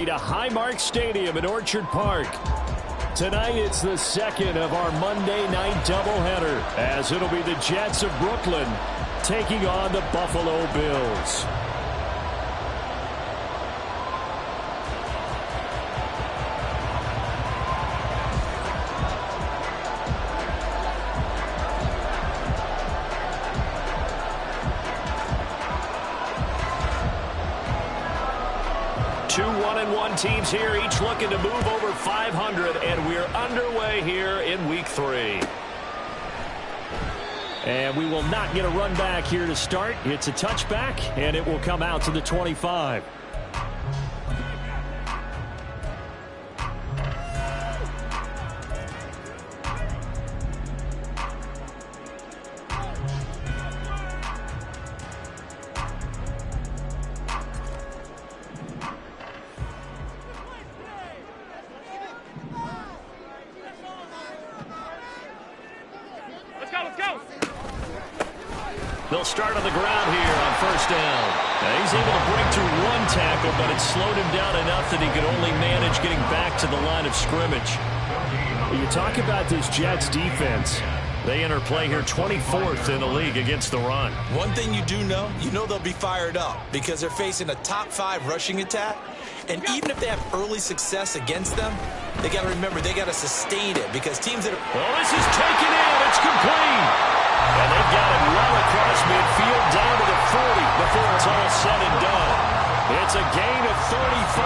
To Highmark Stadium in Orchard Park. Tonight it's the second of our Monday night doubleheader, as it'll be the Jets of Brooklyn taking on the Buffalo Bills. Two 1-1 teams here, each looking to move over 500, and we're underway here in Week 3. And we will not get a run back here to start. It's a touchback, and it will come out to the 25. They'll start on the ground here on first down. Now he's able to break through one tackle, but it slowed him down enough that he could only manage getting back to the line of scrimmage. Well, you talk about this Jets defense. They enter play here 24th in the league against the run. One thing you do know, they'll be fired up because they're facing a top 5 rushing attack. And even if they have early success against them, they got to remember they got to sustain it because teams that are... Well, this is taken in. It's complete. And they've got it well across midfield down to the 40 before it's all said and done. It's a gain of 35.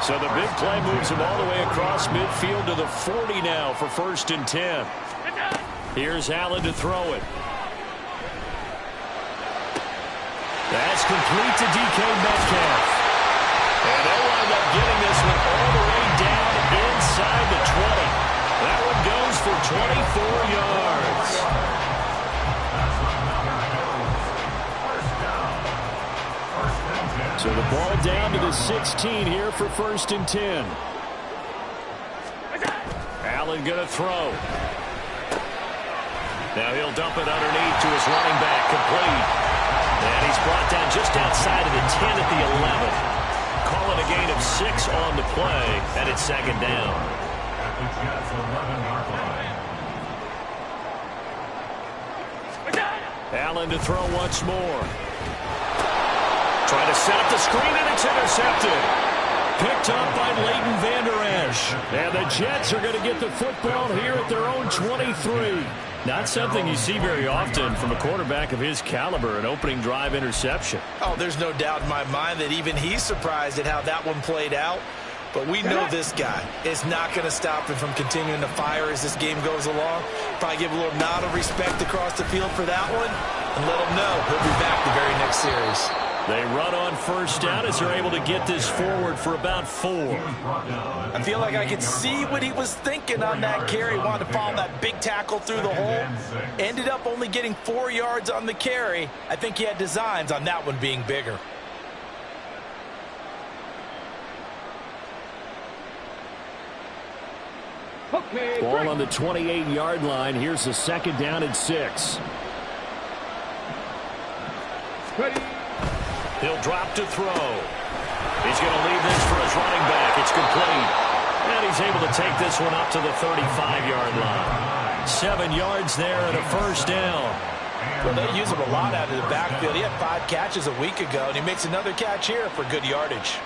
So the big play moves him all the way across midfield to the 40 now for 1st and 10. Here's Allen to throw it. That's complete to DK Metcalf. And they'll wind up getting this one all the way down inside the 20. That one goes for 24 yards. So the ball down to the 16 here for 1st and 10. Allen going to throw. Now he'll dump it underneath to his running back, complete. And he's brought down just outside of the 10 at the 11. Call it a gain of 6 on the play, and it's 2nd down. Allen to throw once more. Trying to set up the screen, and it's intercepted. Picked up by Leighton Vander Esch. And the Jets are going to get the football here at their own 23. Not something you see very often from a quarterback of his caliber, an opening drive interception. Oh, there's no doubt in my mind that even he's surprised at how that one played out. But we know this guy is not going to stop him from continuing to fire as this game goes along. Probably give a little nod of respect across the field for that one and let him know he'll be back the very next series. They run on first down as they're able to get this forward for about 4. I feel like I could see what he was thinking on that carry. Wanted to follow that big tackle through the hole. Ended up only getting 4 yards on the carry. I think he had designs on that one being bigger. Ball on the 28-yard line. Here's the 2nd down and 6. Ready. He'll drop to throw. He's going to leave this for his running back. It's complete. And he's able to take this one up to the 35-yard line. 7 yards there and a 1st down. Well, they use him a lot out of the backfield. He had 5 catches a week ago, and he makes another catch here for good yardage.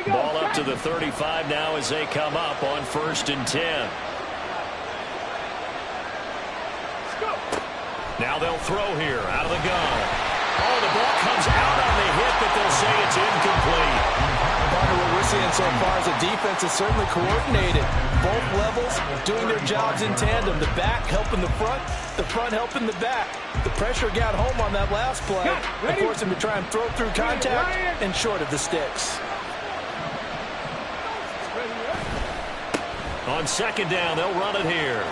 Ball up to the 35 now as they come up on 1st and 10. Now they'll throw here out of the gun. Oh, the ball comes out on the hit, but they'll say it's incomplete. What we're seeing so far is the defense is certainly coordinated. Both levels doing their jobs in tandem. The back helping the front helping the back. The pressure got home on that last play and forced him to try and throw through contact and short of the sticks. On 2nd down, they'll run it here.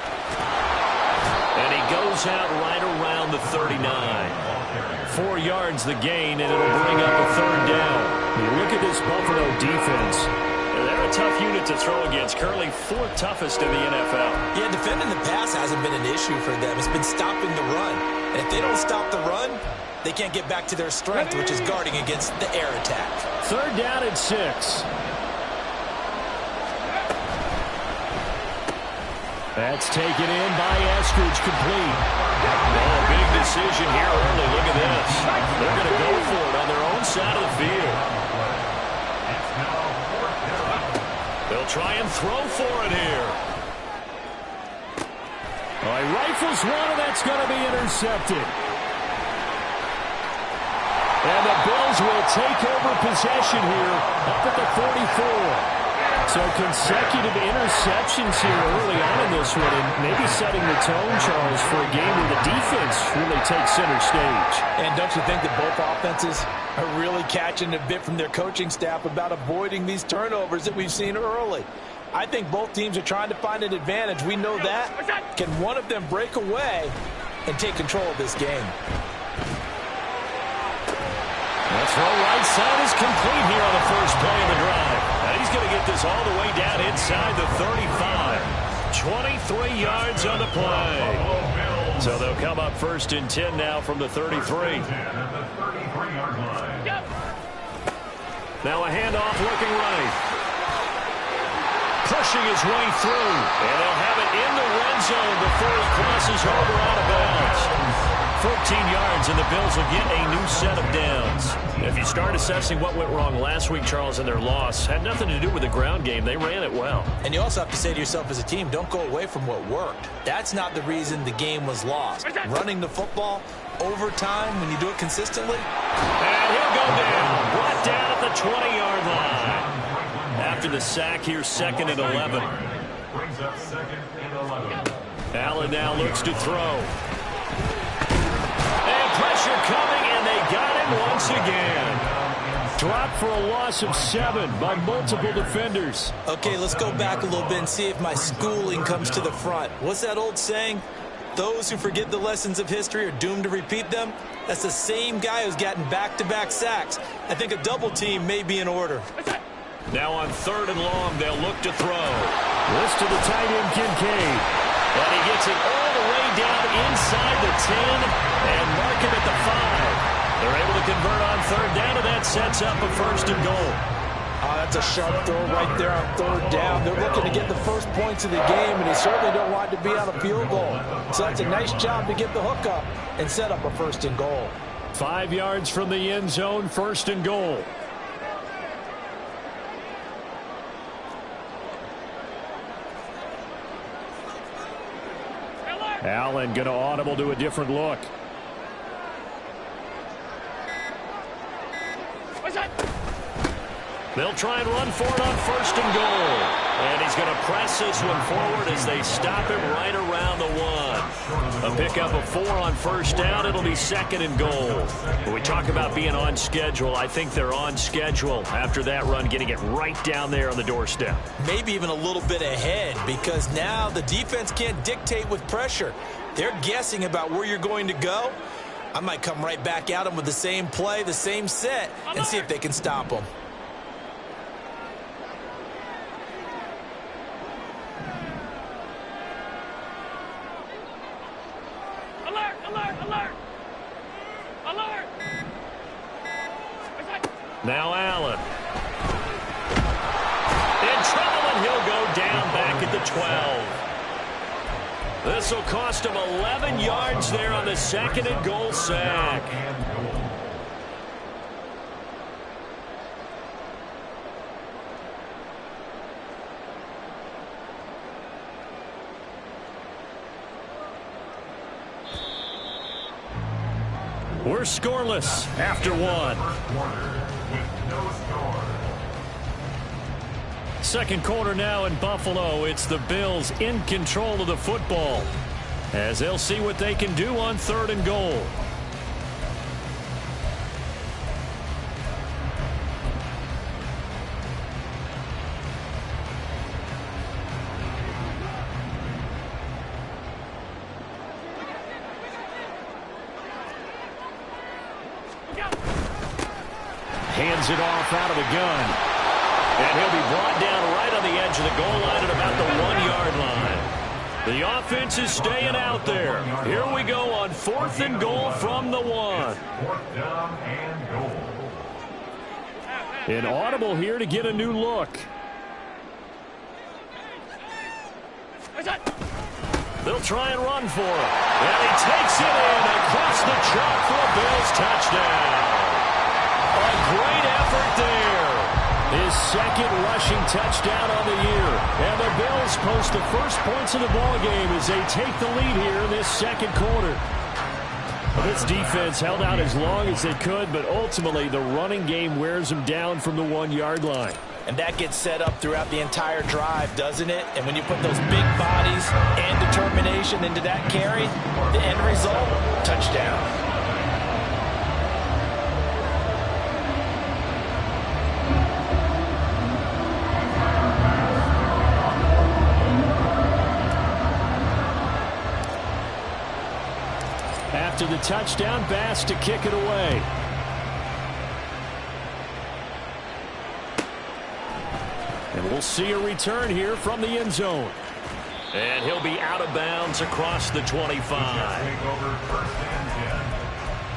And he goes out right around the 39. 4 yards the gain, and it'll bring up a 3rd down. You look at this Buffalo defense. they're a tough unit to throw against. Currently 4th toughest in the NFL. Yeah, defending the pass hasn't been an issue for them. It's been stopping the run. And if they don't stop the run, they can't get back to their strength, which is guarding against the air attack. 3rd down and 6. That's taken in by Eskridge, complete. Oh, big decision here early. Look at this. They're going to go for it on their own side of the field. They'll try and throw for it here. He rifles one, and that's going to be intercepted. And the Bills will take over possession here up at the 44. So consecutive interceptions here early on in this one, and maybe setting the tone, Charles, for a game where the defense really takes center stage. And don't you think that both offenses are really catching a bit from their coaching staff about avoiding these turnovers that we've seen early? I think both teams are trying to find an advantage. We know that. Can one of them break away and take control of this game? That throw right side is complete here on the first play of the drive. And he's going to get this all the way down inside the 35. 23 yards on the play. So they'll come up 1st and 10 now from the 33. Now a handoff looking right. Pushing his way through. And they'll have it in the red zone before he crosses over out of bounds. 14 yards, and the Bills will get a new set of downs. If you start assessing what went wrong last week, Charles, in their loss, had nothing to do with the ground game. They ran it well. And you also have to say to yourself as a team, don't go away from what worked. That's not the reason the game was lost. Running the football, overtime, when you do it consistently. And he'll go down. Brought down at the 20-yard line. After the sack here, 2nd and 11. Allen now looks to throw. Pressure coming, and they got him once again. Dropped for a loss of 7 by multiple defenders. Okay, let's go back a little bit and see if my schooling comes to the front. What's that old saying? Those who forget the lessons of history are doomed to repeat them. That's the same guy who's gotten back-to-back sacks. I think a double team may be in order. Now on 3rd and long, they'll look to throw. This to the tight end, Kincaid. And he gets it all the way down inside the 10 and mark him at the 5. They're able to convert on 3rd down, and that sets up a 1st and goal. That's a sharp throw right there on 3rd down. They're looking to get the first points of the game, and they certainly don't want to be on a field goal. So that's a nice job to get the hook up and set up a 1st and goal. 5 yards from the end zone, 1st and goal. Allen going to audible to a different look. They'll try and run for it on 1st and goal. And he's going to press this one forward as they stop him right around the 1. A pickup of 4 on 1st down. It'll be 2nd and goal. When we talk about being on schedule, I think they're on schedule after that run, getting it right down there on the doorstep. Maybe even a little bit ahead, because now the defense can't dictate with pressure. They're guessing about where you're going to go. I might come right back at them with the same play, the same set, and see if they can stop them. Now Allen. In trouble, and he'll go down back at the 12. This will cost him 11 yards there on the 2nd and goal sack. We're scoreless after 1. Second quarter now in Buffalo. It's the Bills in control of the football as they'll see what they can do on 3rd and goal. Hands it off out of the gun. And he'll be brought down right on the edge of the goal line at about the 1-yard line. The offense is staying out there. Here we go on 4th and goal from the 1. 4th down and goal. An audible here to get a new look. They'll try and run for it. And he takes it in across the chalk for a Bills touchdown. A great effort there. His second rushing touchdown on the year. And the Bills post the first points of the ballgame as they take the lead here in this second quarter. Well, this defense held out as long as they could, but ultimately the running game wears them down from the 1-yard line. And that gets set up throughout the entire drive, doesn't it? And when you put those big bodies and determination into that carry, the end result, touchdown. After the touchdown, Bass to kick it away. And we'll see a return here from the end zone. And he'll be out of bounds across the 25. Take over 1st and 10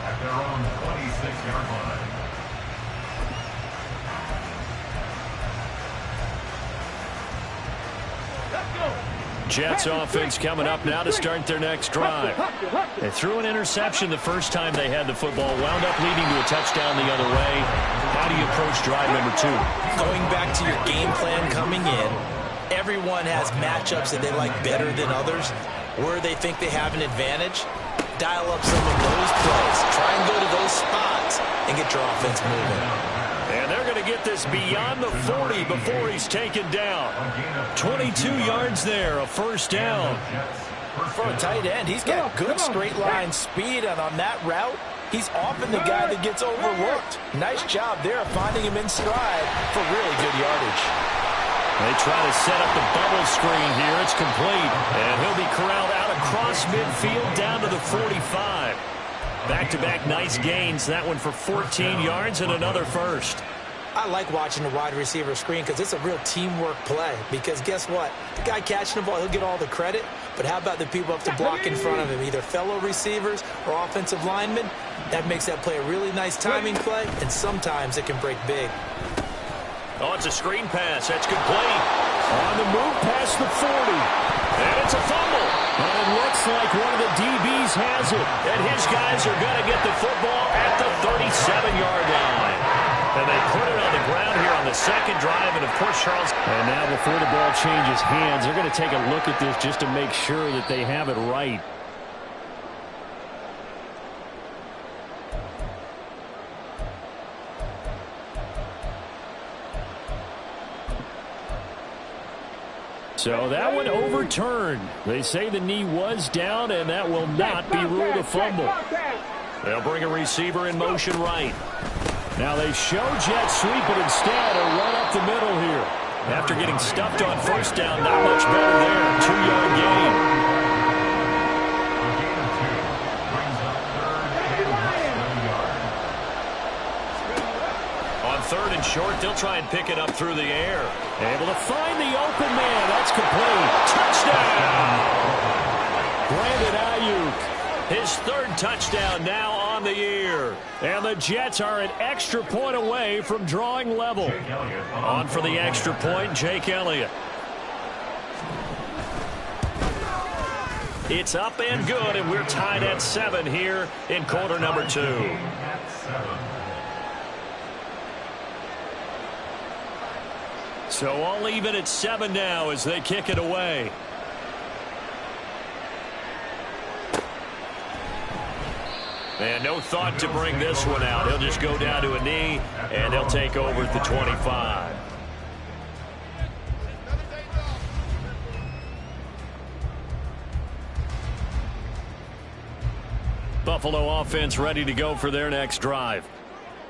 at their own 26-yard line. Jets offense coming up now to start their next drive. They threw an interception the first time they had the football, wound up leading to a touchdown the other way. How do you approach drive number 2? Going back to your game plan coming in, everyone has matchups that they like better than others. Where they think they have an advantage, dial up some of those plays. Try and go to those spots and get your offense moving. And they're going to get this beyond the 40 before he's taken down. 22 yards there, a first down. For a tight end, he's got good straight line speed, and on that route, he's often the guy that gets overlooked. Nice job there of finding him in stride for really good yardage. They try to set up the bubble screen here. It's complete. And he'll be corralled out across midfield down to the 45. Back-to-back nice gains. That one for 14 yards and another first. I like watching the wide receiver screen because it's a real teamwork play. Because guess what? The guy catching the ball, he'll get all the credit. But how about the people up to block in front of him, either fellow receivers or offensive linemen? That makes that play a really nice timing play, and sometimes it can break big. Oh, it's a screen pass. That's complete. On the move past the 40. And it's a fumble. And it looks like one of the DBs has it. And his guys are going to get the football at the 37-yard line. And they put it on the ground here on the second drive. And, of course, Charles. And now before the ball changes hands, they're going to take a look at this just to make sure that they have it right. So that one overturned. They say the knee was down, and that will not be ruled a fumble. They'll bring a receiver in motion right. Now they show jet sweep, but instead a run up the middle here. After getting stuffed on first down, not much better there. 2-yard gain. Third and short, they'll try and pick it up through the air. Able to find the open man. That's complete. Touchdown! Brandon Ayuk. His third touchdown now on the year. And the Jets are an extra point away from drawing level. On for the extra point, Jake Elliott. It's up and good, and we're tied at 7 here in quarter number 2. So all even at 7 now as they kick it away. And no thought to bring this one out. He'll just go down to a knee, and he'll take over at the 25. Buffalo offense ready to go for their next drive.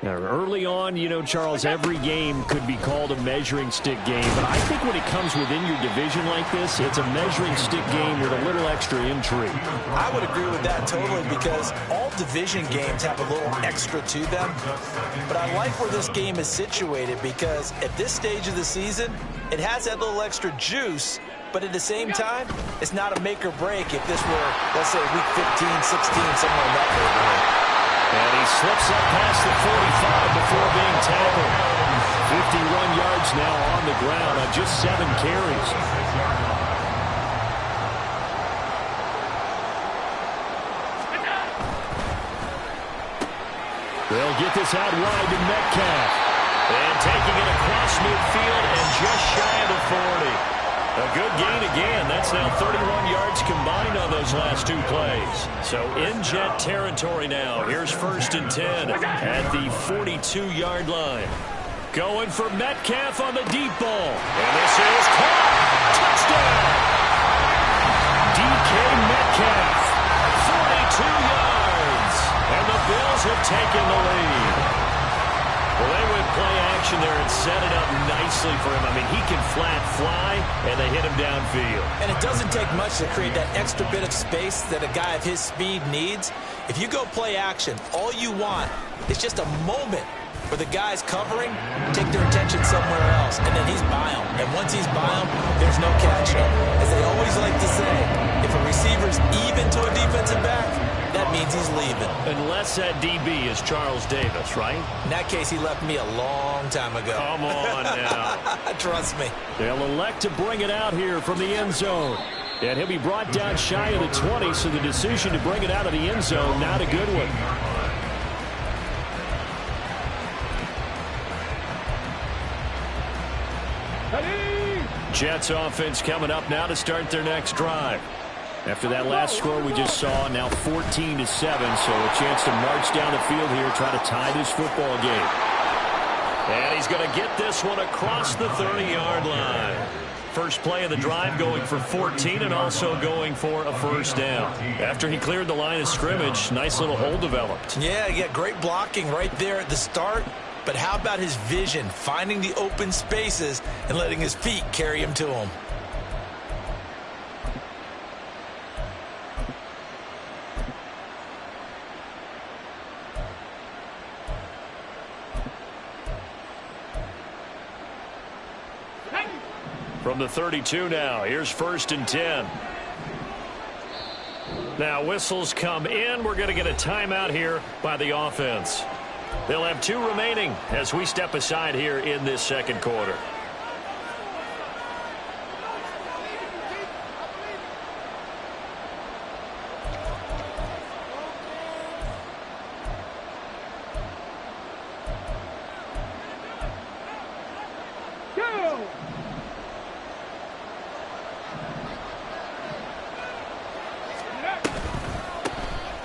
Early on, you know, Charles, every game could be called a measuring stick game. But I think when it comes within your division like this, it's a measuring stick game with a little extra intrigue. I would agree with that totally because all division games have a little extra to them. But I like where this game is situated because at this stage of the season, it has that little extra juice. But at the same time, it's not a make or break if this were, let's say, week 15, 16, somewhere in that neighborhood. And he slips up past the 45 before being tackled. 51 yards now on the ground on just 7 carries. They'll get this out wide to Metcalf. And taking it across midfield and just shy of the 40. A good gain again. That's now 31 yards combined on those last 2 plays. So in Jet territory now. Here's 1st and 10 at the 42-yard line. Going for Metcalf on the deep ball. And this is caught. Touchdown. DK Metcalf. 42 yards. And the Bills have taken the lead. Well, they went play action there and set it up nicely for him. I mean, he can flat fly, and they hit him downfield. And it doesn't take much to create that extra bit of space that a guy of his speed needs. If you go play action, all you want is just a moment where the guys covering take their attention somewhere else, and then he's by them. And once he's by them, there's no catching him. As they always like to say, if a receiver's even to a defensive back, that means he's leaving. Unless that DB is Charles Davis, right? In that case, he left me a long time ago. Come on now. Trust me. They'll elect to bring it out here from the end zone. And he'll be brought down shy of the 20, so the decision to bring it out of the end zone, not a good one. Jets offense coming up now to start their next drive. After that last score we just saw, now 14-7, so a chance to march down the field here, try to tie this football game. And he's going to get this one across the 30-yard line. First play of the drive going for 14 and also going for a first down. After he cleared the line of scrimmage, nice little hole developed. Yeah, great blocking right there at the start. But how about his vision, finding the open spaces and letting his feet carry him to him? From the 32 now, here's 1st and 10. Now whistles come in. We're going to get a timeout here by the offense. They'll have 2 remaining as we step aside here in this second quarter.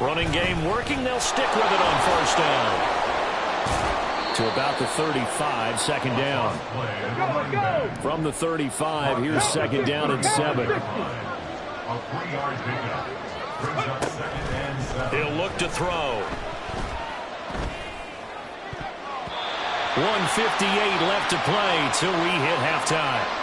Running game working. They'll stick with it on first down. To about the 35, second down. From the 35, here's second down and 7. He'll look to throw. 1:58 left to play till we hit halftime.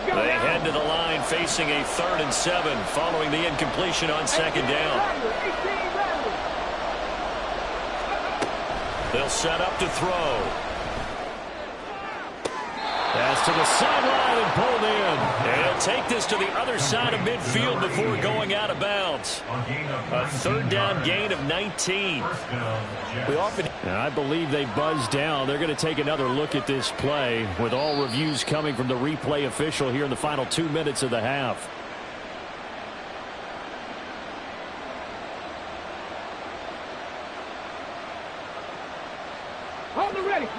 They head to the line facing a 3rd and 7 following the incompletion on second down. They'll set up to throw. Pass to the sideline and pulled in. And he'll take this to the other side of midfield before going out of bounds. A 3rd down gain of 19. And I believe they buzzed down. They're going to take another look at this play with all reviews coming from the replay official here in the final 2 minutes of the half. Hold it ready.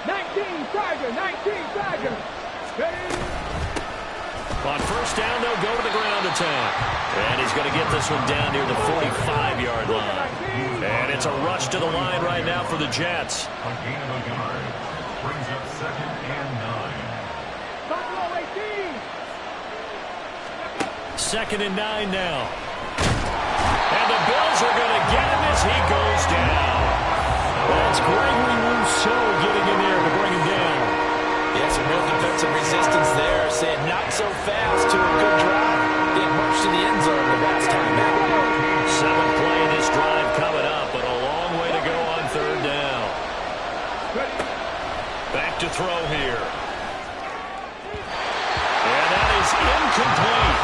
19 Tiger, 19 Tiger. Ready. On first down, they'll go to the ground attack. And he's going to get this one down near the 45-yard line. And it's a rush to the line right now for the Jets. A gain of a yard. Brings up 2nd and 9. 2nd and 9 now. And the Bills are going to get him as he goes down. That's Gregory Rousseau getting in there to bring him down. Yeah, some real defensive resistance there, saying not so fast to a good drive. Getting marched to the end zone the last time out. 7th play in this drive coming up, but a long way to go on 3rd down. Back to throw here. And that is incomplete.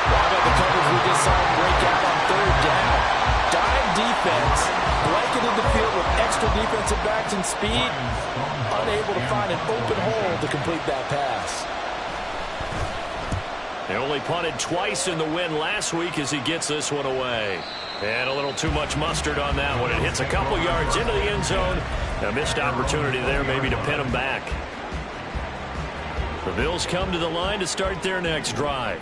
How about the coverage we just saw him break out on 3rd down? Dime defense, blanketed the field with extra defensive backs and speed, unable to find an open hole to complete that pass. They only punted twice in the win last week as he gets this one away. And a little too much mustard on that one. It hits a couple yards into the end zone. A missed opportunity there maybe to pin him back. The Bills come to the line to start their next drive.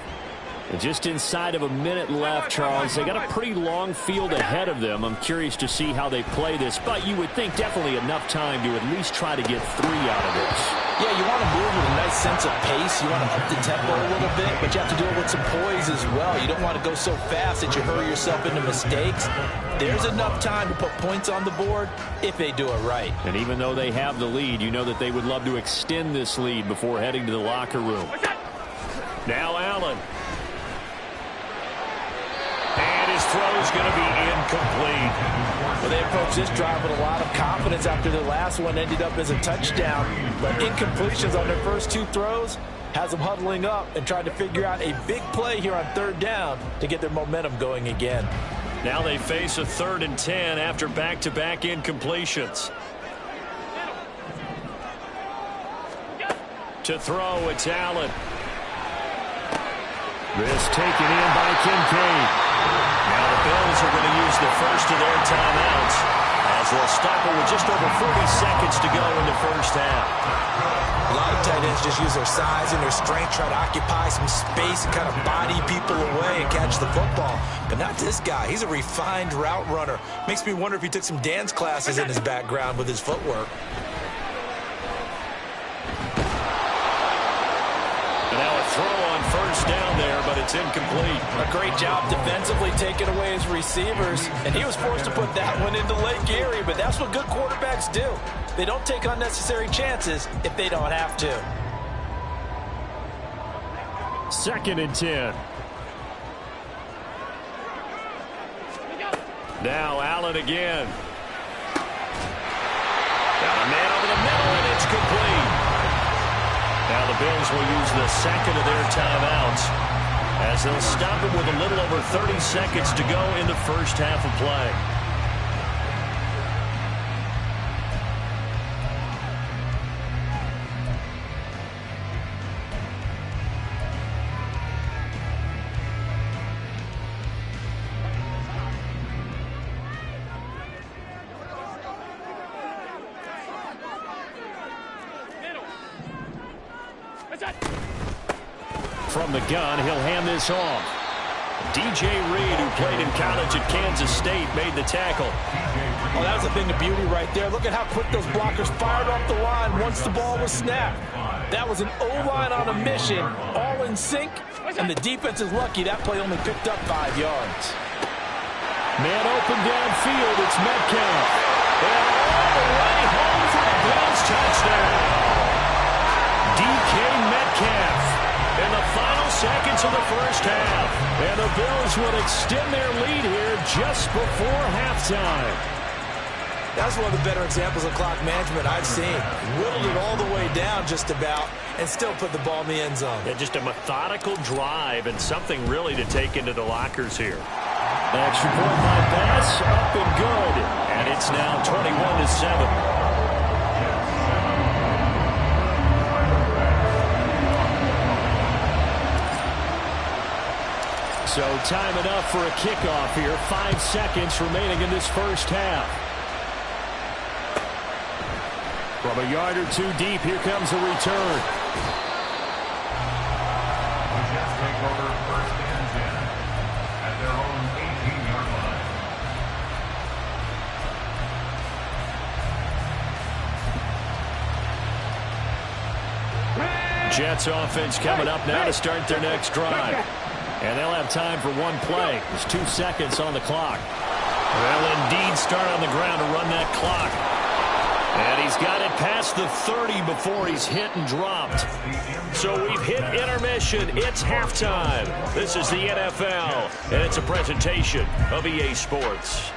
And just inside of a minute left, Charles. They got a pretty long field ahead of them. I'm curious to see how they play this, but you would think definitely enough time to at least try to get 3 out of this. Yeah, you want to move with a nice sense of pace. You want to up the tempo a little bit, but you have to do it with some poise as well. You don't want to go so fast that you hurry yourself into mistakes. There's enough time to put points on the board if they do it right. And even though they have the lead, you know that they would love to extend this lead before heading to the locker room. Now Allen. And his throw is going to be incomplete. Well, they approached this drive with a lot of confidence after their last one ended up as a touchdown. But incompletions on their first 2 throws has them huddling up and trying to figure out a big play here on 3rd down to get their momentum going again. Now they face a 3rd and 10 after back-to-back incompletions. To throw, it's Allen. This taken in by Kincaid. Now the Bills are going to use the first of their timeouts as they'll stop it with just over 40 seconds to go in the first half. A lot of tight ends just use their size and their strength, try to occupy some space and kind of body people away and catch the football. But not this guy. He's a refined route runner. Makes me wonder if he took some dance classes in his background with his footwork. And now a throw on first down there, but it's incomplete. A great job defensively taking away his receivers, and he was forced to put that one into Lake Erie, but that's what good quarterbacks do. They don't take unnecessary chances if they don't have to. 2nd and 10. Now Allen again. Got a man over the middle, and it's complete. Now the Bills will use the second of their timeouts as they'll stop it with a little over 30 seconds to go in the first half of play. From the gun, he'll hand this off. DJ Reed, who played in college at Kansas State, made the tackle. Oh, that was a thing of beauty right there. Look at how quick those blockers fired off the line once the ball was snapped. That was an O-line on a mission, all in sync, and the defense is lucky that play only picked up 5 yards. Man open downfield, it's Metcalf. And all the way home for the Bills touchdown. DK Metcalf in the final seconds of the first half. And the Bills would extend their lead here just before halftime. That's one of the better examples of clock management I've seen. Whittled it all the way down just about and still put the ball in the end zone. Yeah, just a methodical drive and something really to take into the lockers here. Extra point by Bass, up and good. And it's now 21-7. So time enough for a kickoff here. 5 seconds remaining in this first half. From a yard or two deep, here comes a return. Jets offense coming up now to start their next drive. And they'll have time for one play. There's 2 seconds on the clock. They'll indeed start on the ground to run that clock. And he's got it past the 30 before he's hit and dropped. So we've hit intermission. It's halftime. This is the NFL, and it's a presentation of EA Sports.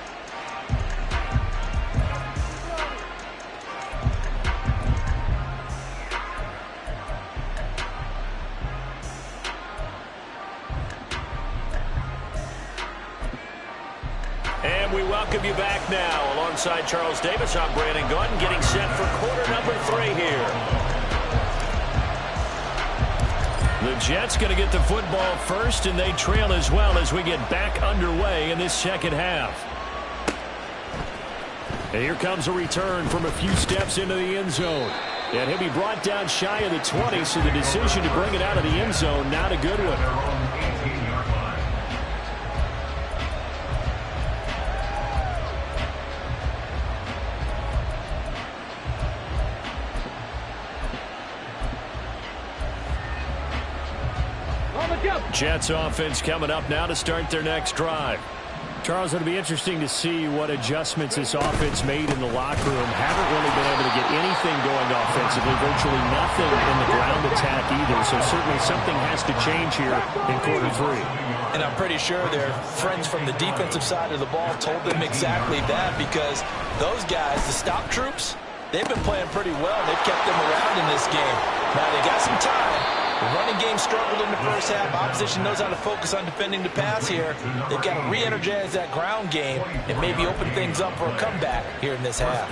And we welcome you back now. Alongside Charles Davis, I'm Brandon Gaudin, getting set for quarter number 3 here. The Jets going to get the football first, and they trail as well as we get back underway in this second half. And here comes a return from a few steps into the end zone. And he'll be brought down shy of the 20, so the decision to bring it out of the end zone, not a good one. Jets offense coming up now to start their next drive. Charles, it'll be interesting to see what adjustments this offense made in the locker room. Haven't really been able to get anything going offensively, virtually nothing in the ground attack either. So certainly something has to change here in quarter 3. And I'm pretty sure their friends from the defensive side of the ball told them exactly that, because those guys, the stop troops, they've been playing pretty well. They've kept them around in this game. Now they got some time. The running game struggled in the first half. Opposition knows how to focus on defending the pass here. They've got to re-energize that ground game and maybe open things up for a comeback here in this half.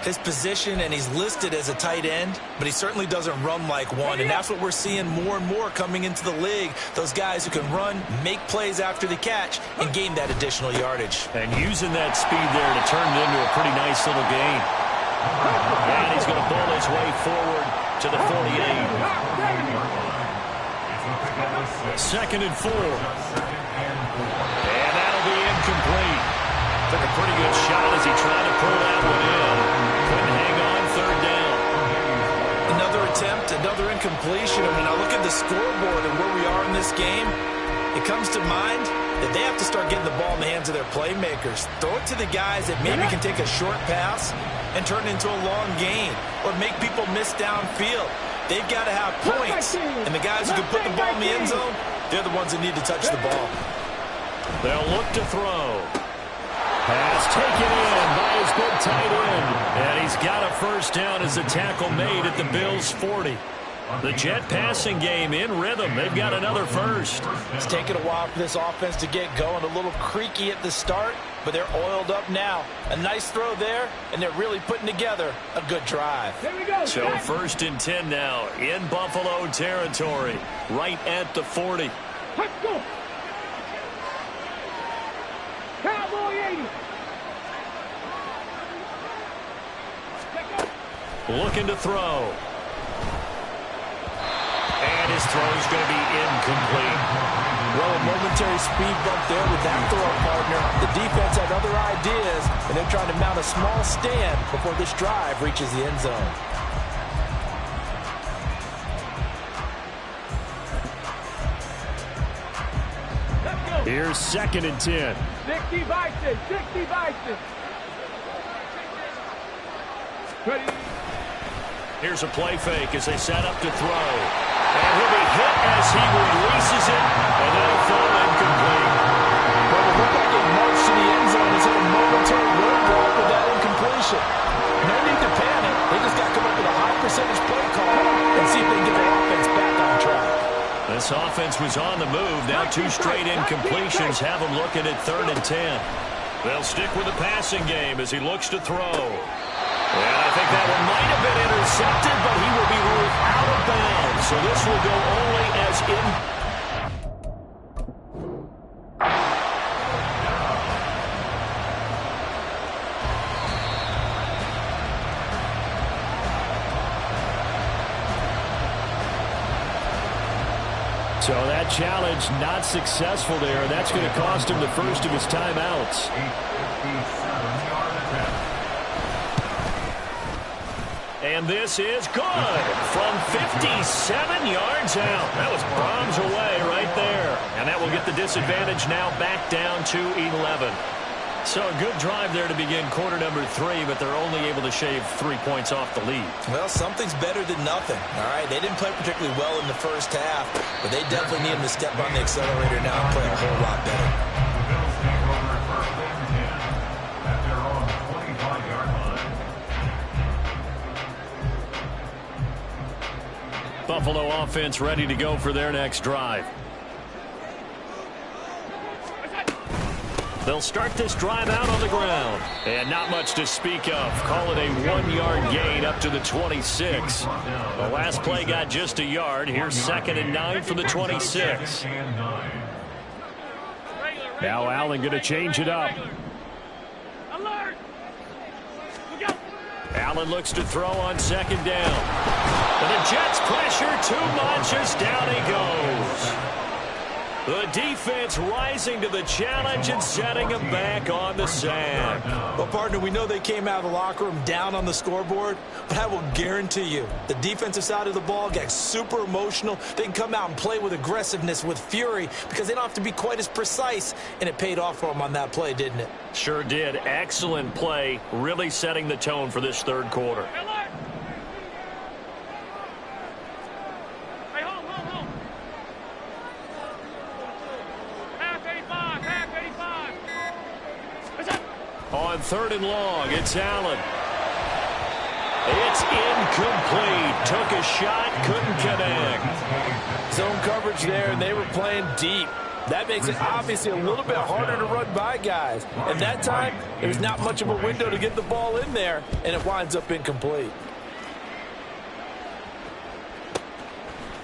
His position, and he's listed as a tight end, but he certainly doesn't run like one, and that's what we're seeing more and more coming into the league. Those guys who can run, make plays after the catch, and gain that additional yardage. And using that speed there to turn it into a pretty nice little gain. And he's going to pull his way forward to the 48. 2nd and 4. And that'll be incomplete. Took a pretty good shot as he tried to pull that one in. Couldn't hang on, 3rd down. Another attempt, another incompletion. I mean, I look at the scoreboard and where we are in this game. It comes to mind that they have to start getting the ball in the hands of their playmakers. Throw it to the guys that maybe can take a short pass and turn it into a long gain, or make people miss downfield. They've got to have points, and the guys who can put the ball in the end zone, they're the ones that need to touch the ball. They'll look to throw. Pass taken in by his big tight end, and he's got a first down as the tackle made at the Bills' 40. The Jet passing game in rhythm. They've got another first. It's taken a while for this offense to get going. A little creaky at the start, but they're oiled up now. A nice throw there, and they're really putting together a good drive. There we go. So 1st and 10 now in Buffalo territory, right at the 40. Let's go. Cowboy 80. Looking to throw. And his throw is going to be incomplete. Well, a momentary speed bump there with that throw partner. The defense had other ideas, and they're trying to mount a small stand before this drive reaches the end zone. Here's 2nd and 10. 60 Bison. 60 Bison. Ready. Here's a play fake as they set up to throw. And he'll be hit as he releases it, and that'll fall incomplete. Well, it looked like a march to the end zone. He's had a momentary roadblock with that incompletion. No need to panic. They just got to come up with a high percentage play call and see if they can get their offense back on track. This offense was on the move. Now 2 straight incompletions have them looking at 3rd and 10. They'll stick with the passing game as he looks to throw. And I think that one might have been intercepted, but he will be ruled out of bounds. So this will go only as in. So that challenge not successful there. That's going to cost him the first of his timeouts. And this is good from 57 yards out. That was bombs away right there. And that will get the disadvantage now back down to 11. So a good drive there to begin quarter number 3, but they're only able to shave 3 points off the lead. Well, something's better than nothing. All right, they didn't play particularly well in the first half, but they definitely need them to step on the accelerator now and play a whole lot better. The Bills take over first and 10 at their own 25-yard line. Buffalo offense ready to go for their next drive. They'll start this drive out on the ground. And not much to speak of. Call it a 1-yard gain up to the 26. The last play got just a yard. Here's 2nd and 9 from the 26. Now Allen going to change it up. Alert! Allen looks to throw on 2nd down. And the Jets pressure too much as down he goes. The defense rising to the challenge and setting him back on the sack. Well, partner, we know they came out of the locker room down on the scoreboard, but I will guarantee you the defensive side of the ball gets super emotional. They can come out and play with aggressiveness, with fury, because they don't have to be quite as precise, and it paid off for them on that play, didn't it? Sure did. Excellent play, really setting the tone for this third quarter. On 3rd and long, it's Allen. It's incomplete. Took a shot, couldn't connect. Zone coverage there, and they were playing deep. That makes it obviously a little bit harder to run by guys. And that time, there's not much of a window to get the ball in there, and it winds up incomplete.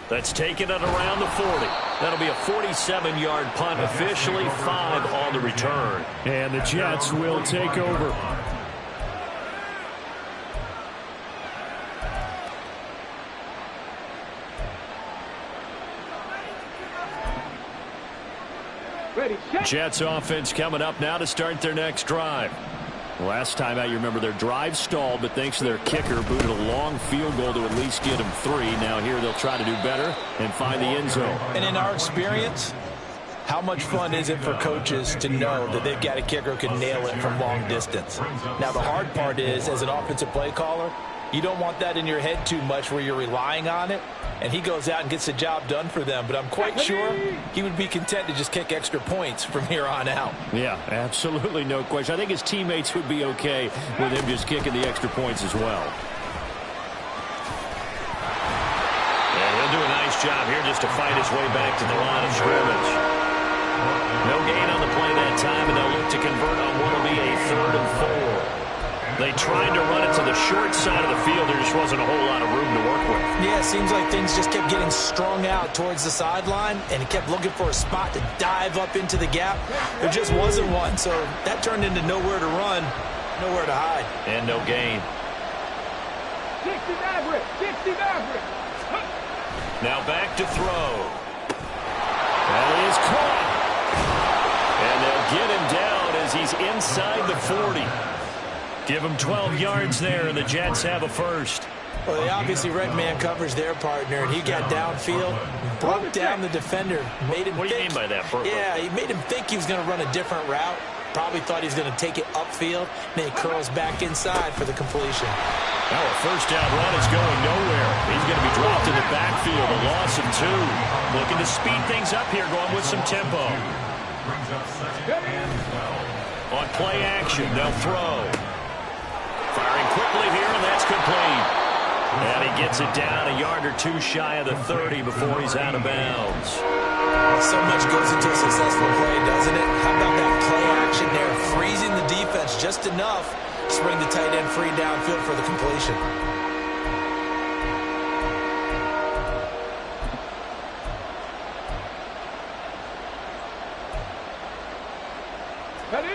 That's taken it around the 40. That'll be a 47-yard punt, officially 5 on the return. And the Jets will take over. Ready, set. Jets offense coming up now to start their next drive. Last time out, you remember their drive stalled, but thanks to their kicker, booted a long field goal to at least get them 3. Now here they'll try to do better and find the end zone. And in our experience, how much fun is it for coaches to know that they've got a kicker who can nail it from long distance? Now, the hard part is, as an offensive play caller, you don't want that in your head too much where you're relying on it. And he goes out and gets the job done for them. But I'm quite sure he would be content to just kick extra points from here on out. Yeah, absolutely no question. I think his teammates would be okay with him just kicking the extra points as well. Yeah, he'll do a nice job here just to fight his way back to the line of scrimmage. No gain on the play that time, and they'll look to convert on what will be a 3rd and 4. They tried to run it to the short side of the field. There just wasn't a whole lot of room to work with. Yeah, it seems like things just kept getting strung out towards the sideline, and he kept looking for a spot to dive up into the gap. There just wasn't one, so that turned into nowhere to run, nowhere to hide. And no gain. 60 Maverick, 60 Maverick. Now back to throw. That is caught. And they'll get him down as he's inside the 40. Give him 12 yards there, and the Jets have a first. Well, they obviously read man coverage their partner, and he got downfield, broke down the defender, made him What do you mean by that, Burke? Yeah, he made him think he was going to run a different route. Probably thought he was going to take it upfield, and then he curls back inside for the completion. Now a first down run is going nowhere. He's going to be dropped in the backfield, a loss of 2. Looking to speed things up here, going with some tempo. On play action, they'll throw. Firing quickly here, and that's complete. And he gets it down a yard or 2 shy of the 30 before he's out of bounds. So much goes into a successful play, doesn't it? How about that play action there? Freezing the defense just enough to bring the tight end free downfield for the completion.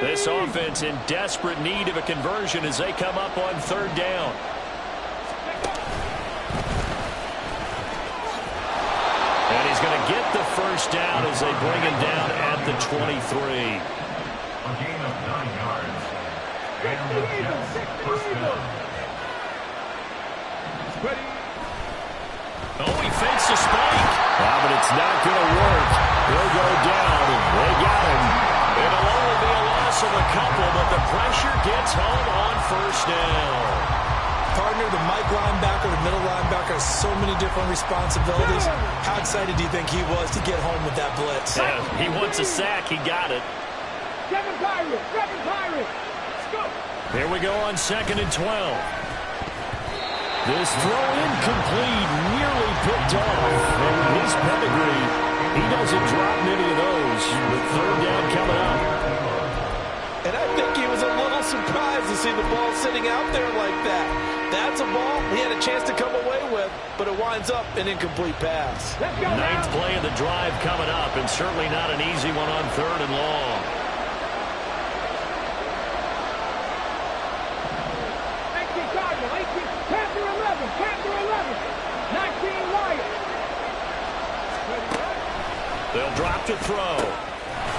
This offense in desperate need of a conversion as they come up on 3rd down. And he's going to get the first down as they bring him down at the 23. A gain of 9 yards. And the Jets first down. Ready. Oh, he fakes a spike. But it's not going to work. He'll go down. They got him. It'll only be a loss of a couple, but the pressure gets home on first down. Partner, the Mike linebacker, the middle linebacker has so many different responsibilities. How excited do you think he was to get home with that blitz? Yeah, he wants a sack. He got it. Seven Pirates. Seven Pirates. Let's go. Here we go on 2nd and 12. This throw incomplete, nearly picked off. And his pedigree, he doesn't drop many of those. The 3rd down coming up. And I think he was a little surprised to see the ball sitting out there like that. That's a ball he had a chance to come away with, but it winds up an incomplete pass. Let's go. 9th play of the drive coming up, and certainly not an easy one on 3rd and long. 18 Cardinal. 18. Panther 11. Panther 11. 19 Lions. They'll drop to throw.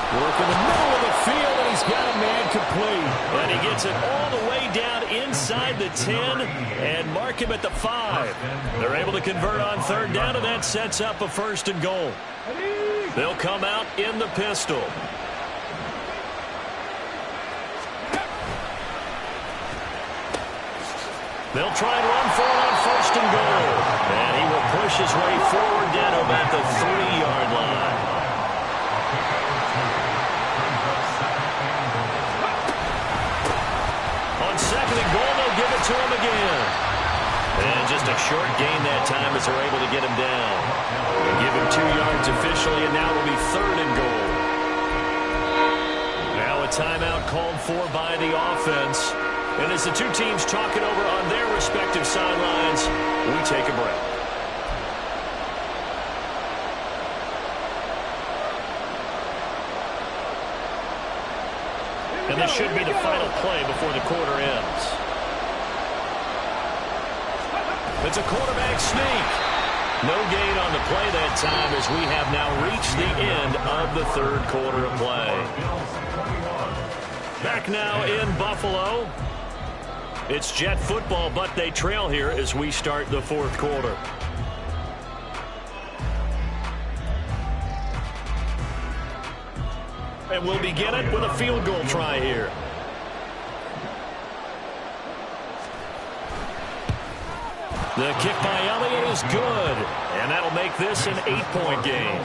Work in the middle of the field, and he's got a man complete. And he gets it all the way down inside the 10 and mark him at the 5. They're able to convert on 3rd down, and that sets up a 1st and goal. They'll come out in the pistol. They'll try and run for it on 1st and goal. And he will push his way forward down to about the 3-yard line. On 2nd and goal, they'll give it to him again. And just a short gain that time as they're able to get him down. They'll give him 2 yards officially, and now it'll be 3rd and goal. Now a timeout called for by the offense. And as the two teams talk it over on their respective sidelines, we take a break. And this should be the final play before the quarter ends. It's a quarterback sneak. No gain on the play that time as we have now reached the end of the 3rd quarter of play. Back now in Buffalo. It's Jet football, but they trail here as we start the 4th quarter. And we'll begin it with a field goal try here. The kick by Elliott is good, and that'll make this an 8-point game.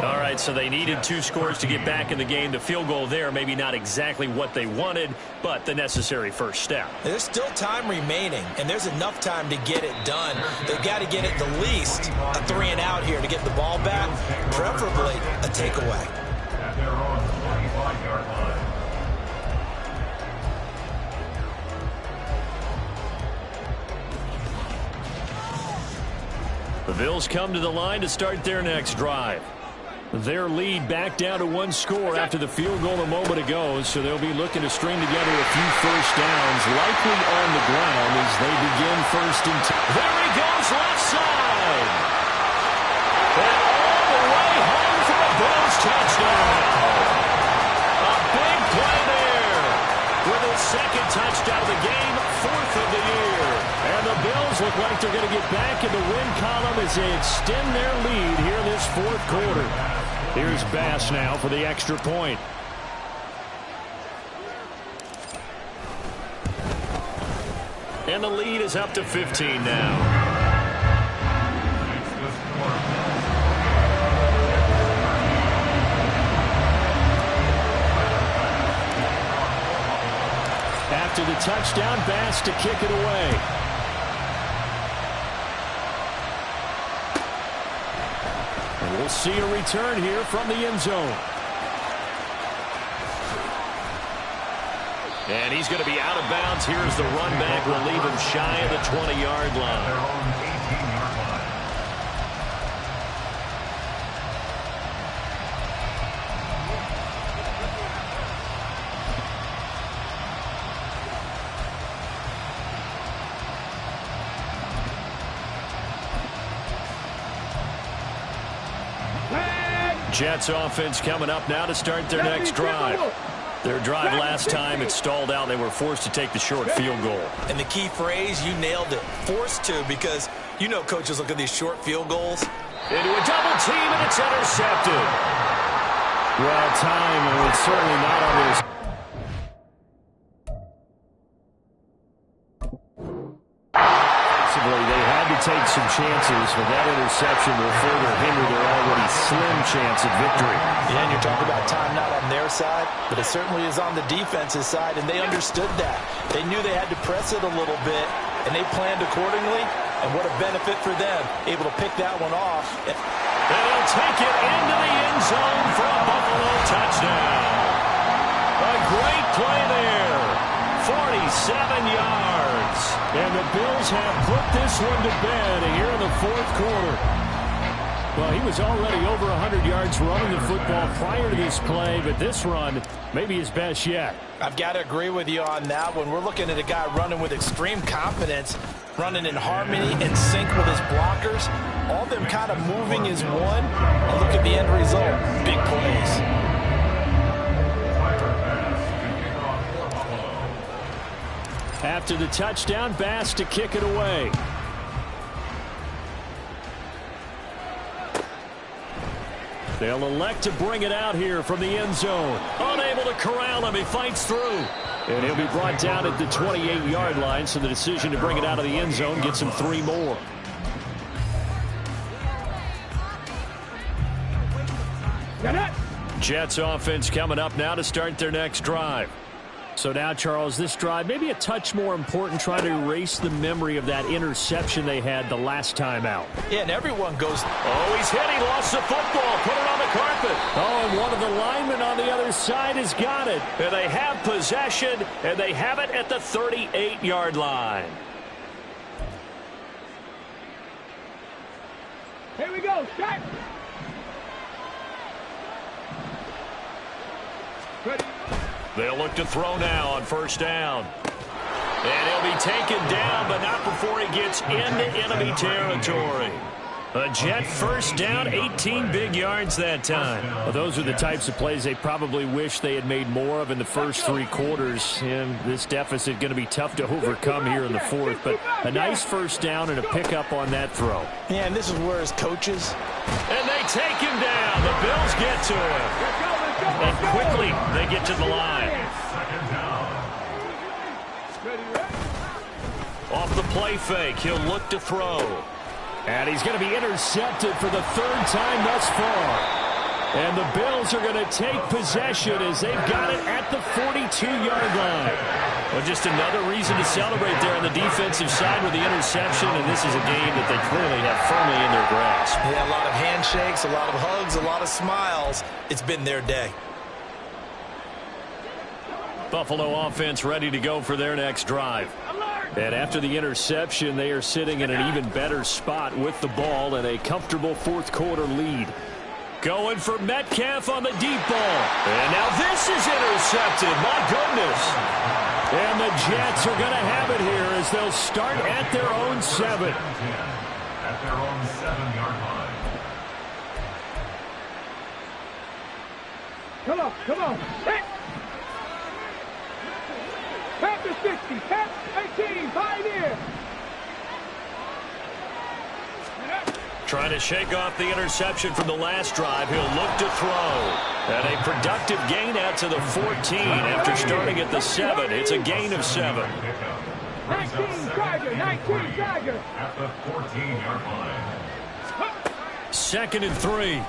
All right, so they needed 2 scores to get back in the game. The field goal there, maybe not exactly what they wanted, but the necessary first step. There's still time remaining, and there's enough time to get it done. They've got to get at the least a 3 and out here to get the ball back, preferably a takeaway. At their own 25-yard line. The Bills come to the line to start their next drive. Their lead back down to 1 score after the field goal a moment ago, so they'll be looking to string together a few first downs, likely on the ground as they begin 1st and 10. There he goes, left side. And all the way home for a Bills touchdown. A big play there with his 2nd touchdown of the game, 4th of the year. And the Bills look like they're going to get back in the win column as they extend their lead here this 4th quarter. Here's Bass now for the extra point. And the lead is up to 15 now. After the touchdown, Bass to kick it away. And we'll see a return here from the end zone. And he's going to be out of bounds. Here's the run back. Will leave him shy of the 20-yard line. Their own 18-yard line. Jets offense coming up now to start their next drive. Their drive last time, it stalled out. They were forced to take the short field goal. And the key phrase, you nailed it, forced to, because you know coaches look at these short field goals. Into a double team, and it's intercepted. Well, time, and it's certainly not on this. They had to take some chances, but that interception will further hinder their already slim chance at victory. Yeah, and you're talking about time not on their side, but it certainly is on the defense's side, and they understood that. They knew they had to press it a little bit, and they planned accordingly, and what a benefit for them, able to pick that one off. And he'll take it into the end zone for a Buffalo touchdown. A great play there. 47 yards. And the Bills have put this one to bed here in the fourth quarter. Well, he was already over 100 yards running the football prior to this play, but this run may be his best yet. I've got to agree with you on that one. We're looking at a guy running with extreme confidence, running in harmony and sync with his blockers. All of them kind of moving as one. And look at the end result. Big plays. After the touchdown, Bass to kick it away. They'll elect to bring it out here from the end zone. Unable to corral him. He fights through. And he'll be brought down at the 28-yard line, so the decision to bring it out of the end zone gets him 3 more. Jets offense coming up now to start their next drive. So now, Charles, this drive maybe a touch more important, trying to erase the memory of that interception they had the last time out. Yeah, and everyone goes. Oh, he's hit. He lost the football. Put it on the carpet. Oh, and one of the linemen on the other side has got it. And they have possession, and they have it at the 38-yard line. Here we go. Start. Ready. They'll look to throw now on first down. And he'll be taken down, but not before he gets into enemy territory. A Jet first down, 18 big yards that time. Well, those are the types of plays they probably wish they had made more of in the first 3 quarters. And this deficit going to be tough to overcome here in the fourth. But a nice first down and a pickup on that throw. Yeah, and this is where his coaches. And they take him down. The Bills get to him. And quickly they get to the line. Off the play fake, he'll look to throw. And he's going to be intercepted for the 3rd time thus far. And the Bills are going to take possession as they've got it at the 42-yard line. Well, just another reason to celebrate there on the defensive side with the interception, and this is a game that they clearly have firmly in their grasp. Yeah, a lot of handshakes, a lot of hugs, a lot of smiles. It's been their day. Buffalo offense ready to go for their next drive. And after the interception, they are sitting in an even better spot with the ball and a comfortable fourth quarter lead. Going for Metcalf on the deep ball. And now this is intercepted. My goodness. And the Jets are going to have it here as they'll start at their own 7. At their own 7-yard line. Come on, come on. Hit. Tap the 60, tap 18, Pioneer. Trying to shake off the interception from the last drive. He'll look to throw. And a productive gain out to the 14 after starting at the 7. It's a gain of 7. 19 Tiger, 19 Tiger. At the 14-yard line. 2nd and 3.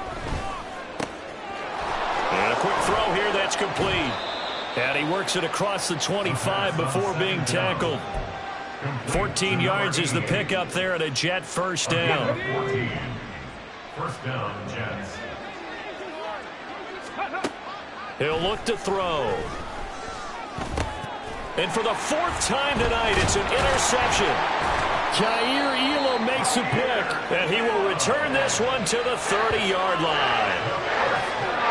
And a quick throw here that's complete. And he works it across the 25 before being tackled. 14 yards is the pickup there at a Jet first down. 14. First down, Jets. He'll look to throw. And for the 4th time tonight, it's an interception. Kaiir Elam makes a pick, and he will return this one to the 30-yard line.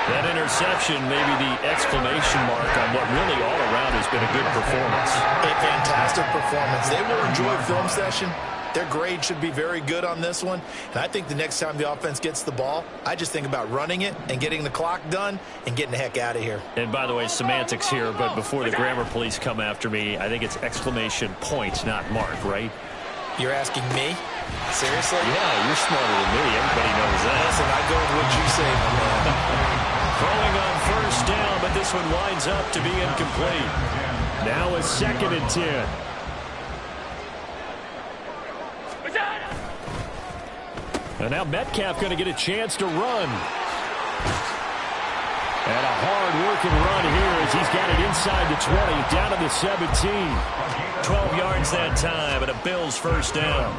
That interception may be the exclamation mark on what really all around has been a good performance. A fantastic performance. They will enjoy film session, Their grade should be very good on this one. And I think the next time the offense gets the ball, I just think about running it and getting the clock done and getting the heck out of here. And by the way, semantics here, but before the grammar police come after me, I think it's exclamation point, not mark, right? You're asking me? Seriously? Yeah, you're smarter than me. Everybody knows that. Listen, I go with what you say, my man. Throwing on first down, but this one winds up to be incomplete. Now a 2nd and 10. And now Metcalf going to get a chance to run. And a hard-working run here as he's got it inside the 20, down to the 17. 12 yards that time, and a Bills first down.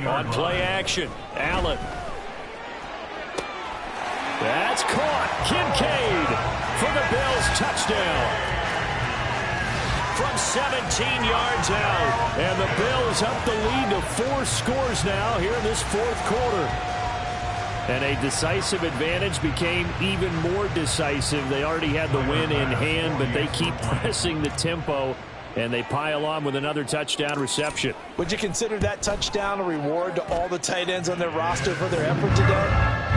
On play action, Allen. That's caught. Kincaid for the Bills touchdown. From 17 yards out. And the Bills up the lead to 4 scores now here in this 4th quarter. And a decisive advantage became even more decisive. They already had the win in hand, but they keep pressing the tempo, and they pile on with another touchdown reception. Would you consider that touchdown a reward to all the tight ends on their roster for their effort today?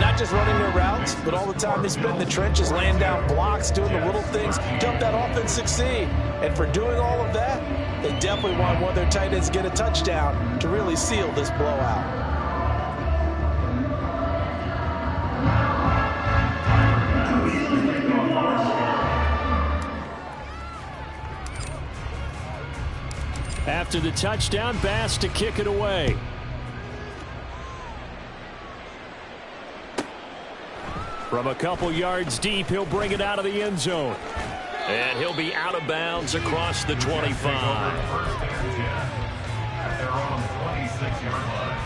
Not just running their routes, but all the time they spent in the trenches, laying down blocks, doing the little things to help that offense succeed. And for doing all of that, they definitely want one of their tight ends to get a touchdown to really seal this blowout. After the touchdown, Bass to kick it away. From a couple yards deep, he'll bring it out of the end zone. And he'll be out of bounds across the 25. At their own 26-yard line.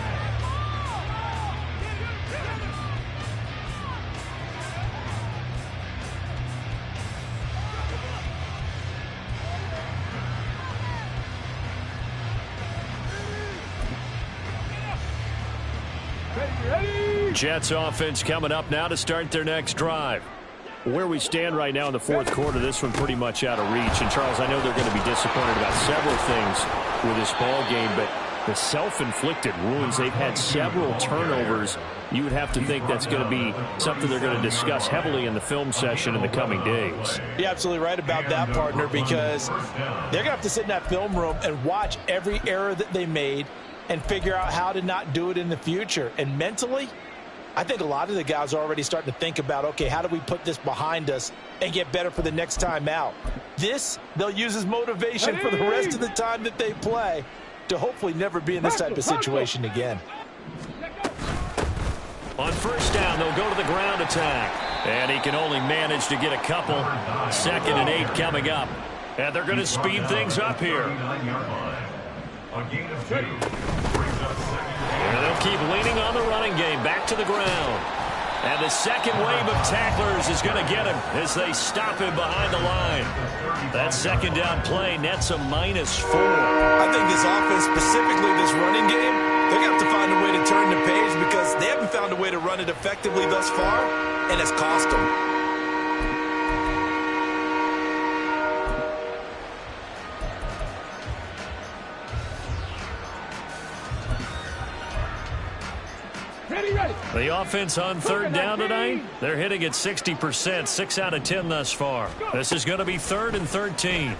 Jets offense coming up now to start their next drive. Where we stand right now in the 4th quarter, this one pretty much out of reach. And, Charles, I know they're going to be disappointed about several things with this ball game, but the self-inflicted wounds, they've had several turnovers. You would have to think that's going to be something they're going to discuss heavily in the film session in the coming days. You're absolutely right about that, partner, because they're going to have to sit in that film room and watch every error that they made and figure out how to not do it in the future. And mentally, I think a lot of the guys are already starting to think about, okay, how do we put this behind us and get better for the next time out? This, they'll use as motivation for the rest of the time that they play to hopefully never be in this type of situation again. On first down, they'll go to the ground attack. And he can only manage to get a couple. 2nd and 8 coming up. And they're going to speed things up here. A gain of 2. And they'll keep leaning on the running game. Back to the ground. And the second wave of tacklers is going to get him as they stop him behind the line. That 2nd down play nets a -4. I think this offense, specifically this running game, they're going to have to find a way to turn the page because they haven't found a way to run it effectively thus far, and it's cost them. The offense on 3rd down tonight, they're hitting at 60%, 6 out of 10 thus far. This is going to be 3rd and 13.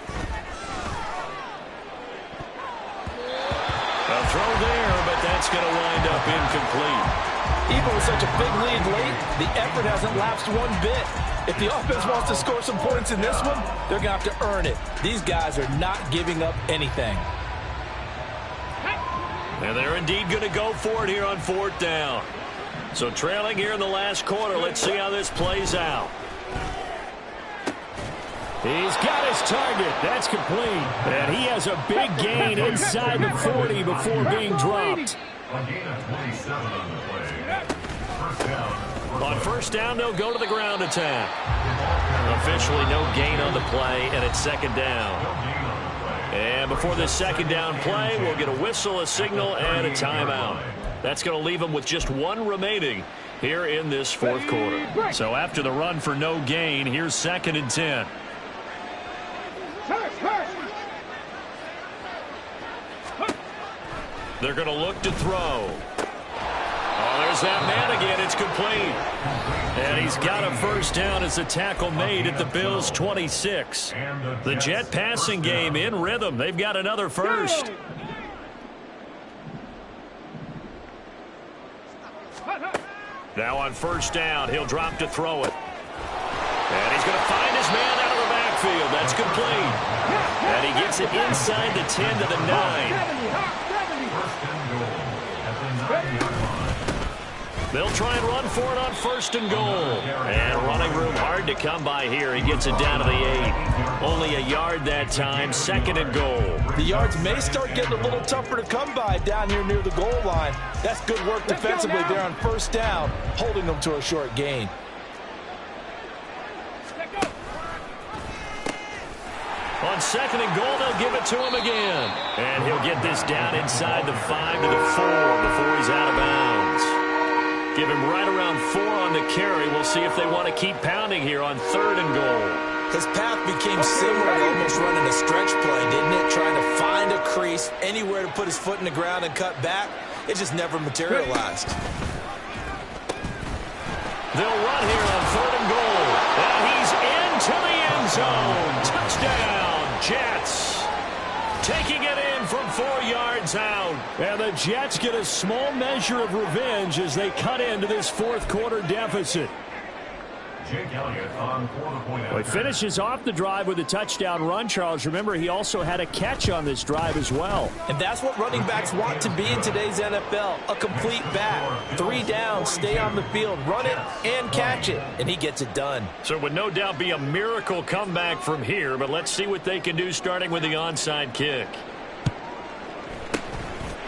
A throw there, but that's going to wind up incomplete. Even with such a big lead late, the effort hasn't lapsed one bit. If the offense wants to score some points in this one, they're going to have to earn it. These guys are not giving up anything. And they're indeed going to go for it here on 4th down. So trailing here in the last quarter, let's see how this plays out. He's got his target. That's complete. And he has a big gain inside the 40 before being dropped. A gain of 27 on the play. First down. On first down, they'll go to the ground attack. Officially no gain on the play, and it's 2nd down. And before this 2nd down play, we'll get a whistle, a signal, and a timeout. That's going to leave them with just 1 remaining here in this 4th quarter. So after the run for no gain, here's 2nd and 10. They're going to look to throw. Oh, there's that man again. It's complete. And he's got a first down as a tackle made at the Bills' 26. The Jet passing game in rhythm. They've got another first. Now on first down, he'll drop to throw it. And he's going to find his man out of the backfield. That's complete. And he gets it inside the 10 to the 9. They'll try and run for it on first and goal. And running room hard to come by here. He gets it down to the 8. Only a yard that time. Second and goal. The yards may start getting a little tougher to come by down here near the goal line. That's good work defensively there on first down, holding them to a short gain. On second and goal, they'll give it to him again. And he'll get this down inside the 5 to the 4 before he's out of bounds. Give him right around 4 on the carry. We'll see if they want to keep pounding here on third and goal. His path became similar to almost running a stretch play, didn't it? Trying to find a crease, anywhere to put his foot in the ground and cut back. It just never materialized. They'll run here on third and goal. And he's into the end zone. Touchdown, Jets. Taking it in from 4 yards out. And the Jets get a small measure of revenge as they cut into this fourth quarter deficit. Jake Elliott on quarter-point. Well, he finishes off the drive with a touchdown run, Charles. Remember, he also had a catch on this drive as well. And that's what running backs want to be in today's NFL, a complete back. 3 downs, stay on the field, run it, and catch it. And he gets it done. So it would no doubt be a miracle comeback from here, but let's see what they can do starting with the onside kick.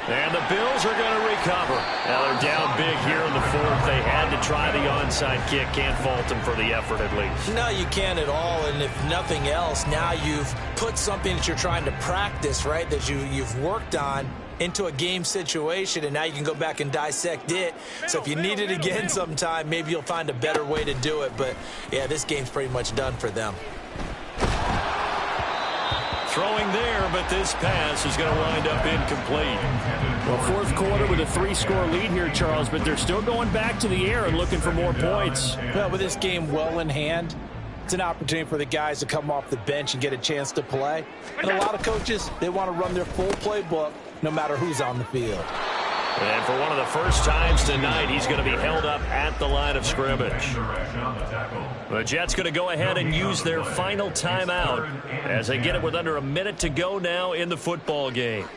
And the Bills are going to recover. Now they're down big here in the fourth. They had to try the onside kick. Can't fault them for the effort at least. No, you can't at all. And if nothing else, now you've put something that you're trying to practice, right, that you've worked on into a game situation, and now you can go back and dissect it. So if you need it again sometime, maybe you'll find a better way to do it. But, yeah, this game's pretty much done for them. Throwing there, but this pass is going to wind up incomplete. Well, fourth quarter with a 3-score lead here, Charles, but they're still going back to the air and looking for more points. Well, with this game well in hand, it's an opportunity for the guys to come off the bench and get a chance to play. And a lot of coaches, they want to run their full playbook no matter who's on the field. And for one of the first times tonight, he's going to be held up at the line of scrimmage. The Jets going to go ahead and use their final timeout as they get it with under a minute to go now in the football game.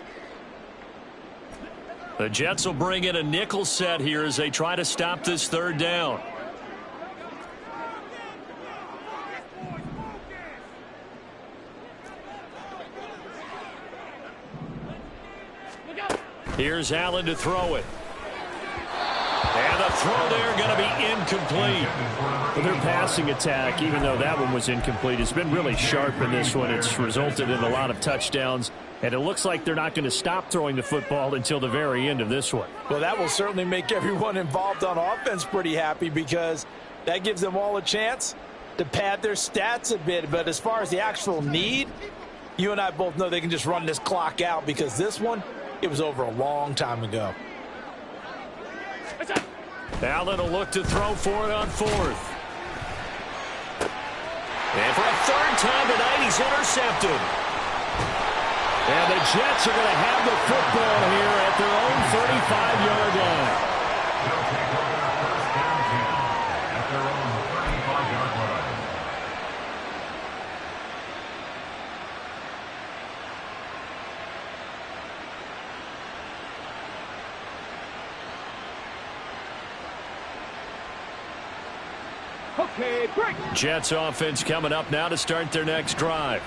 The Jets will bring in a nickel set here as they try to stop this third down. Here's Allen to throw it. And the throw there going to be incomplete. Well, their passing attack, even though that one was incomplete, has been really sharp in this one. It's resulted in a lot of touchdowns, and it looks like they're not going to stop throwing the football until the very end of this one. Well, that will certainly make everyone involved on offense pretty happy because that gives them all a chance to pad their stats a bit. But as far as the actual need, you and I both know they can just run this clock out because this one, it was over a long time ago. Allen will look to throw for it on fourth. And for a third time tonight, he's intercepted. And the Jets are going to have the football here at their own 35-yard line. They'll take over first down 10 at their own 35-yard line. Okay, break. Jets offense coming up now to start their next drive.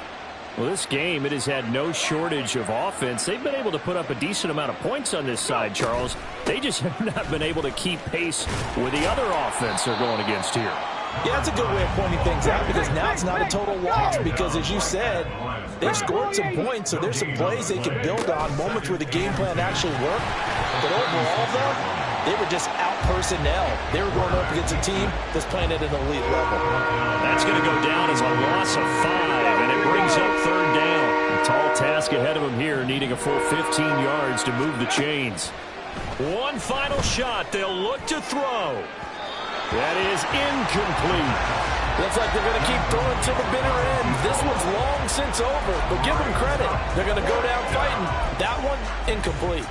Well, this game, it has had no shortage of offense. They've been able to put up a decent amount of points on this side, Charles. They just have not been able to keep pace with the other offense they're going against here. Yeah, that's a good way of pointing things out because now it's not a total loss because, as you said, they've scored some points, so there's some plays they can build on, moments where the game plan actually worked. But overall, though, they were just out personnel. They were going up against a team that's playing at an elite level. That's going to go down as a loss of 5, and it brings up third down. Tall task ahead of him here, needing a full 15 yards to move the chains. One final shot. They'll look to throw. That is incomplete. Looks like they're going to keep throwing to the bitter end. This one's long since over, but give them credit. They're going to go down fighting. That one, incomplete.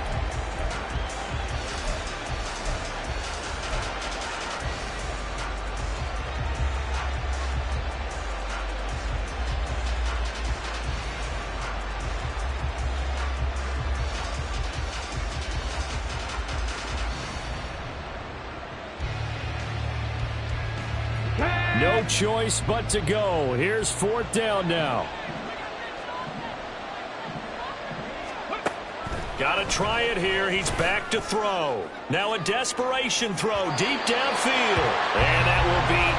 No choice but to go. Here's fourth down now. Got to try it here. He's back to throw. Now a desperation throw deep downfield. And that will be